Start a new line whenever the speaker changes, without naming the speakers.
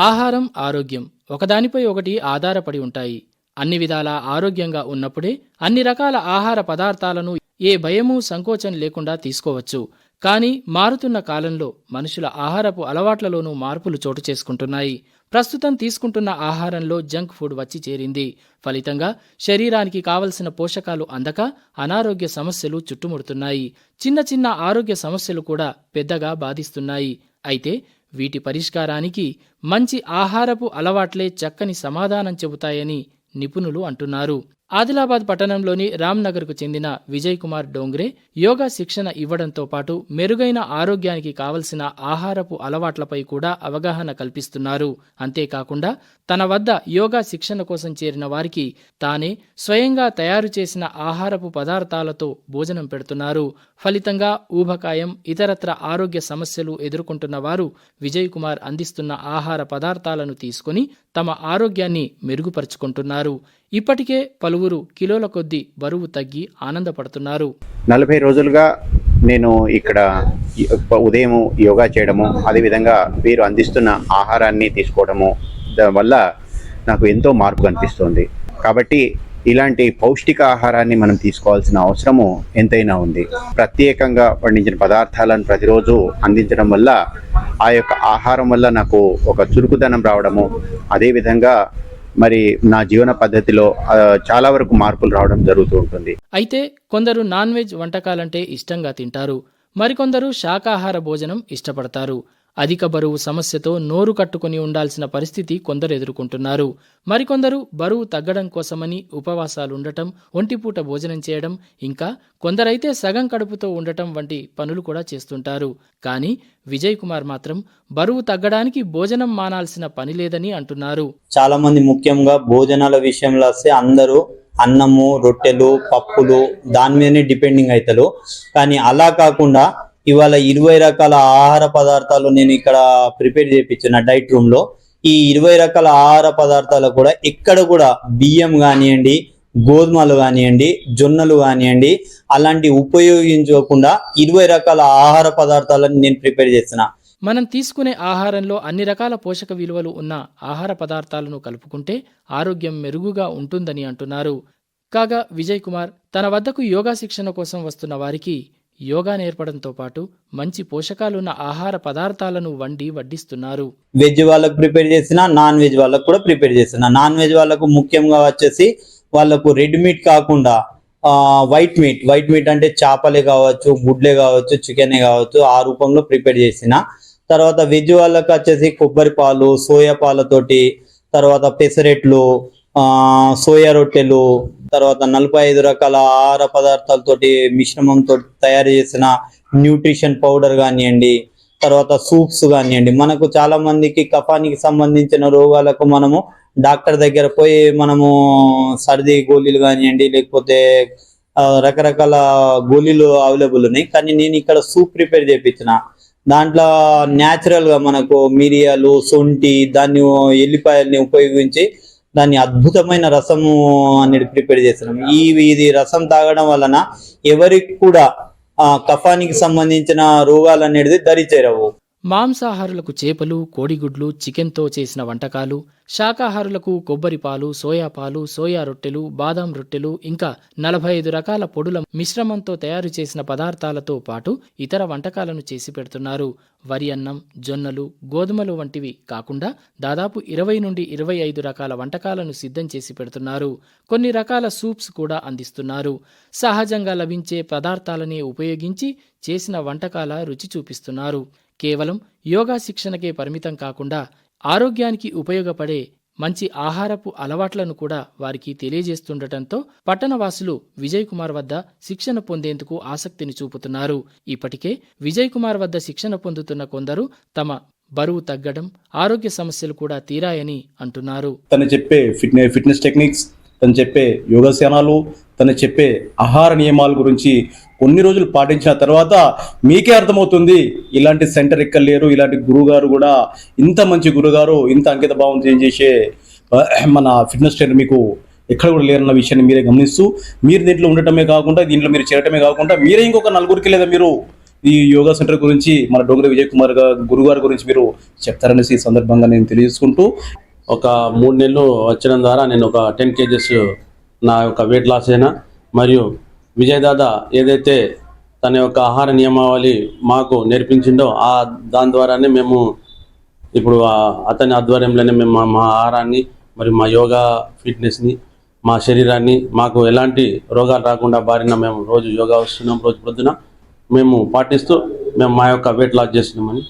ఆహారం, ఆరోగ్యం ఒకదానిపై ఒకటి ఆధారపడి ఉంటాయి. అన్ని విధాలా ఆరోగ్యంగా ఉన్నప్పుడే అన్ని రకాల ఆహార పదార్థాలను ఏ భయమూ సంకోచం లేకుండా తీసుకోవచ్చు. కానీ మారుతున్న కాలంలో మనుషుల ఆహారపు అలవాట్లలోనూ మార్పులు చోటు చేసుకుంటున్నాయి. ప్రస్తుతం తీసుకుంటున్న ఆహారంలో జంక్ ఫుడ్ వచ్చి చేరింది. ఫలితంగా శరీరానికి కావలసిన పోషకాలు అందక అనారోగ్య సమస్యలు చుట్టుముడుతున్నాయి. చిన్న చిన్న ఆరోగ్య సమస్యలు కూడా పెద్దగా బాధిస్తున్నాయి. అయితే వీటి పరిష్కారానికి మంచి ఆహారపు అలవాట్లే చక్కని సమాధానం చెబుతాయని నిపుణులు అంటున్నారు. ఆదిలాబాద్ పట్టణంలోని రామ్నగర్కు చెందిన విజయ్ కుమార్ డోంగ్రే యోగా శిక్షణ ఇవ్వడంతో పాటు మెరుగైన ఆరోగ్యానికి కావలసిన ఆహారపు అలవాట్లపై కూడా అవగాహన కల్పిస్తున్నారు. అంతేకాకుండా తన వద్ద యోగా శిక్షణ కోసం చేరిన వారికి తానే స్వయంగా తయారు చేసిన ఆహారపు పదార్థాలతో భోజనం పెడుతున్నారు. ఫలితంగా ఊబకాయం, ఇతరత్ర ఆరోగ్య సమస్యలు ఎదుర్కొంటున్న వారు విజయ్ కుమార్ అందిస్తున్న ఆహార పదార్థాలను తీసుకుని తమ ఆరోగ్యాన్ని మెరుగుపరుచుకుంటున్నారు. ఇప్పటికే పలువురు కిలోల కొద్దీ బరువు తగ్గి ఆనందపడుతున్నారు.
40 రోజులుగా నేను ఇక్కడ ఉదయం యోగా చేయడము, అదేవిధంగా వీరు అందిస్తున్న ఆహారాన్ని తీసుకోవడము వల్ల నాకు ఎంతో మార్పు కనిపిస్తుంది. కాబట్టి ఇలాంటి పౌష్టిక ఆహారాన్ని మనం తీసుకోవాల్సిన అవసరము ఎంతైనా ఉంది. ప్రత్యేకంగా పండించిన పదార్థాలను ప్రతిరోజు అందించడం వల్ల ఆ యొక్క ఆహారం వల్ల నాకు ఒక చురుకుదనం రావడము, అదేవిధంగా మరి నా జీవన పద్ధతిలో చాలా వరకు మార్పులు రావడం జరుగుతూ ఉంటుంది.
అయితే కొందరు నాన్ వెజ్ వంటకాలంటే ఇష్టంగా తింటారు. మరికొందరు శాకాహార భోజనం ఇష్టపడతారు. అధిక బరువు సమస్యతో నోరు కట్టుకుని ఉండాల్సిన పరిస్థితి కొందరు ఎదుర్కొంటున్నారు. మరికొందరు బరువు తగ్గడం కోసమని ఉపవాసాలుండటం, ఒంటిపూట భోజనం చేయడం, ఇంకా కొందరైతే సగం కడుపుతో ఉండటం వంటి పనులు కూడా చేస్తుంటారు. కానీ విజయ్ కుమార్ మాత్రం బరువు తగ్గడానికి భోజనం మానాల్సిన పని లేదని అంటున్నారు.
చాలా మంది ముఖ్యంగా భోజనాల విషయంలో వస్తే అందరూ అన్నము, రొట్టెలు, పప్పులు దాని మీదనే డిపెండింగ్ అవుతారు. కానీ అలా కాకుండా ఇవాళ 20 రకాల ఆహార పదార్థాలు నేను ఇక్కడ ప్రిపేర్ చేయించిన డైట్ రూమ్ లో. ఈ 20 రకాల ఆహార పదార్థాలు కూడా ఎక్కడ కూడా బియ్యం కానివ్వండి, గోధుమలు కానివ్వండి, జొన్నలు కానివ్వండి అలాంటి ఉపయోగించకుండా 20 రకాల ఆహార పదార్థాలను నేను ప్రిపేర్ చేసిన.
మనం తీసుకునే ఆహారంలో అన్ని రకాల పోషక విలువలు ఉన్న ఆహార పదార్థాలను కలుపుకుంటే ఆరోగ్యం మెరుగుగా ఉంటుందని అంటున్నారు. కాగా విజయ్ కుమార్ తన వద్దకు యోగా శిక్షణ కోసం వస్తున్న వారికి యోగా నేర్పడంతో పాటు మంచి పోషకాలున్న ఆహార పదార్థాలను వడ్డిస్తున్నారు.
వెజ్ వాళ్ళకు ప్రిపేర్ చేసిన, నాన్ వెజ్ వాళ్ళకు కూడా ప్రిపేర్ చేసిన. నాన్ వెజ్ వాళ్ళకు ముఖ్యంగా వచ్చేసి వాళ్ళకు రెడ్ మీట్ కాకుండా వైట్ మీట్ అంటే చేపలే కావచ్చు, గుడ్లే కావచ్చు, చికెనే కావచ్చు, ఆ రూపంలో ప్రిపేర్ చేసిన. తర్వాత వెజ్ వాళ్ళకి వచ్చేసి కొబ్బరి పాలు, సోయా పాలతోటి, తర్వాత పెసరెట్లు, సోయా రొట్టెలు, తర్వాత 45 రకాల ఆహార పదార్థాలతోటి మిశ్రమంతో తయారు చేసిన న్యూట్రిషన్ పౌడర్ కానివ్వండి, తర్వాత సూప్స్ కానివ్వండి. మనకు చాలా మందికి కఫానికి సంబంధించిన రోగాలకు మనము డాక్టర్ దగ్గర పోయి మనము సర్ది గోళీలు కానివ్వండి, లేకపోతే రకరకాల గోళీలు అవైలబుల్ ఉన్నాయి. కానీ నేను ఇక్కడ సూప్ ప్రిపేర్ చేయించిన. దాంట్లో న్యాచురల్ గా మనకు మిరియాలు, శొంఠి, దాన్ని ఎల్లిపాయల్ని ఉపయోగించి దాన్ని అద్భుతమైన రసము అనేది ప్రిపేర్ చేస్తున్నాం. ఇది రసం తాగడం వలన ఎవరికి కూడా కఫానికి సంబంధించిన రోగాలు అనేది దరిచేరవు.
మాంసాహారులకు చేపలు, కోడిగుడ్లు, చికెన్తో చేసిన వంటకాలు, శాకాహారులకు కొబ్బరి పాలు, సోయా పాలు, సోయా రొట్టెలు, బాదాం రొట్టెలు, ఇంకా 45 రకాల పొడుల మిశ్రమంతో తయారు చేసిన పదార్థాలతో పాటు ఇతర వంటకాలను చేసి పెడుతున్నారు. వరి అన్నం, జొన్నలు, గోధుమలు వంటివి కాకుండా దాదాపు 20 నుండి 25 రకాల వంటకాలను సిద్ధం చేసి పెడుతున్నారు. కొన్ని రకాల సూప్స్ కూడా అందిస్తున్నారు. సహజంగా లభించే పదార్థాలనే ఉపయోగించి చేసిన వంటకాల రుచి చూపిస్తున్నారు. కేవలం యోగా శిక్షణకే పరిమితం కాకుండా ఆరోగ్యానికి ఉపయోగపడే మంచి ఆహారపు అలవాట్లను కూడా వారికి తెలియజేస్తుండటంతో పట్టణవాసులు విజయ్ కుమార్ వద్ద శిక్షణ పొందేందుకు ఆసక్తిని చూపుతున్నారు. ఇప్పటికే విజయ్ కుమార్ వద్ద శిక్షణ పొందుతున్న కొందరు తమ బరువు తగ్గడం, ఆరోగ్య సమస్యలు కూడా తీరాయని అంటున్నారు.
తను చెప్పే ఫిట్నెస్ టెక్నిక్స్, తను చెప్పే యోగాసనాలు, తను చెప్పే ఆహార నియమాల గురించి కొన్ని రోజులు పాటించిన తర్వాత మీకే అర్థమవుతుంది ఇలాంటి సెంటర్ ఎక్కడ లేరు, ఇలాంటి గురువుగారు కూడా, ఇంత మంచి గురుగారు, ఇంత అంకిత భావం చేసే మన ఫిట్నెస్ ట్రైనర్ మీకు ఎక్కడ కూడా లేరన్న విషయాన్ని మీరే గమనిస్తూ, మీరు దీంట్లో ఉండటమే కాకుండా, దీంట్లో మీరు చేరటమే కాకుండా, మీరే ఇంకొక నలుగురికి లేదా మీరు ఈ యోగా సెంటర్ గురించి మన డోంగరి విజయ్ కుమార్ గురుగారి గురించి మీరు చెప్తారనేసి ఈ సందర్భంగా నేను తెలియజేసుకుంటూ,
ఒక 3 నెలలు వచ్చడం ద్వారా నేను ఒక 10 kgs నా యొక్క వెయిట్ లాస్ అయినా, మరియు విజయ్ దాదా ఏదైతే తన యొక్క ఆహార నియమావళి మాకు నేర్పించిండో దాని ద్వారానే మేము ఇప్పుడు అతని ఆధ్వర్యంలోనే మేము మా ఆహారాన్ని మరియు మా యోగా ఫిట్నెస్ని, మా శరీరాన్ని, మాకు ఎలాంటి రోగాలు రాకుండా బారిన మేము రోజు యోగా వస్తున్నాం. రోజు పొద్దున మేము పాటిస్తూ మేము మా యొక్క వెయిట్ లాస్ చేస్తున్నామని